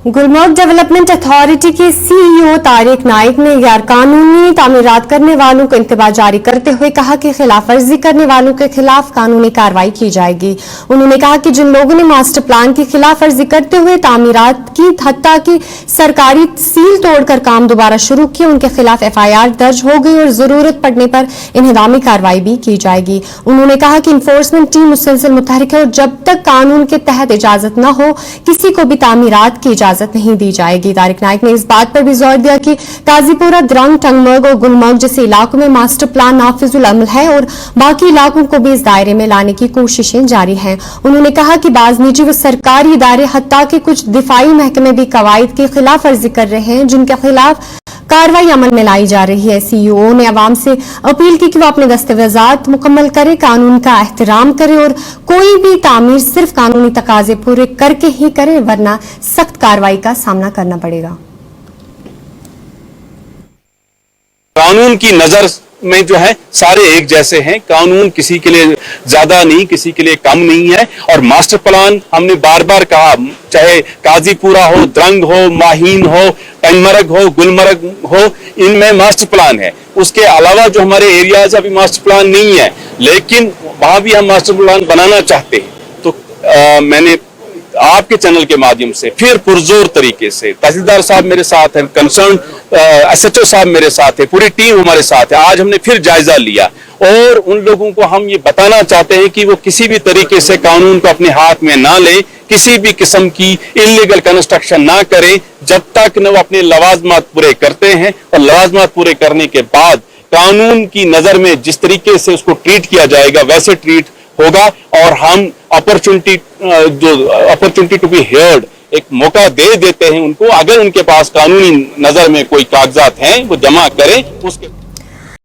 Gulmarg development authority के CEO Tariq Naik ने गैर कानूनी तामीरात करने वालों को इंतबाह जारी करते हुए कहा कि खिलाफ वर्जी करने वालों के खिलाफ कानूनी कार्रवाई की जाएगी। उन्होंने कहा कि जिन लोगों ने मास्टर प्लान की खिलाफ वर्जी करते हुए तामीरात की हत्ता की सरकारी सील तोड़कर काम दोबारा शुरू किए, उनके खिलाफ FIR दर्ज हो गई और जरूरत पड़ने पर इन्हदामी कार्रवाई भी की जाएगी। उन्होंने कहा कि इन्फोर्समेंट टीम मुसलसल मुतहरिक है और जब तक कानून के तहत इजाजत न हो किसी को भी तामीरात की इजाजत नहीं दी जाएगी। तारिक नाइक ने इस बात पर भी जोर दिया कि काजीपुरा, द्रंग, टंगमर्ग और गुलमर्ग जैसे इलाकों में मास्टर प्लान नाफिजुल अमल है और बाकी इलाकों को भी इस दायरे में लाने की कोशिशें जारी हैं। उन्होंने कहा कि बाज निजी व सरकारी इदारे हत्ता के कुछ दिफाई महकमे भी कवायद की खिलाफ वर्जी कर रहे हैं, जिनके खिलाफ कार्रवाई अमल में लाई जा रही है। सीईओ ने अवाम से अपील की कि वो अपने दस्तावेजात मुकम्मल करे, कानून का एहतराम करे और कोई भी तामीर सिर्फ कानूनी तकाजे पूरे करके ही करे, वरना सख्त कार्रवाई का सामना करना पड़ेगा। कानून की नजर में जो है सारे एक जैसे हैं। कानून किसी के लिए ज्यादा नहीं, किसी के लिए कम नहीं है। और मास्टर प्लान हमने बार बार कहा, चाहे काजीपुरा हो, द्रंग हो, माहीन हो, टंगमर्ग हो, गुलमर्ग हो, इनमें मास्टर प्लान है। उसके अलावा जो हमारे एरियाज अभी मास्टर प्लान नहीं है, लेकिन वहां भी हम मास्टर प्लान बनाना चाहते हैं। तो मैंने आपके चैनल के माध्यम से फिर पुरजोर तरीके से, तहसीलदार साहब मेरे साथ हैं, कंसर्न SHO साहब मेरे साथ है, पूरी टीम हमारे साथ है। आज हमने फिर जायजा लिया और उन लोगों को हम ये बताना चाहते हैं कि वो किसी भी तरीके से कानून को अपने हाथ में ना लें, किसी भी किस्म की इलीगल कंस्ट्रक्शन ना करें जब तक न वो अपने लवाजमात पूरे करते हैं। और लवाजमात पूरे करने के बाद कानून की नजर में जिस तरीके से उसको ट्रीट किया जाएगा वैसे ट्रीट होगा। और हम अपॉर्चुनिटी टू बी हर्ड, एक मौका दे देते हैं उनको। अगर उनके पास कानूनी नजर में कोई कागजात हैं वो जमा करें, उसके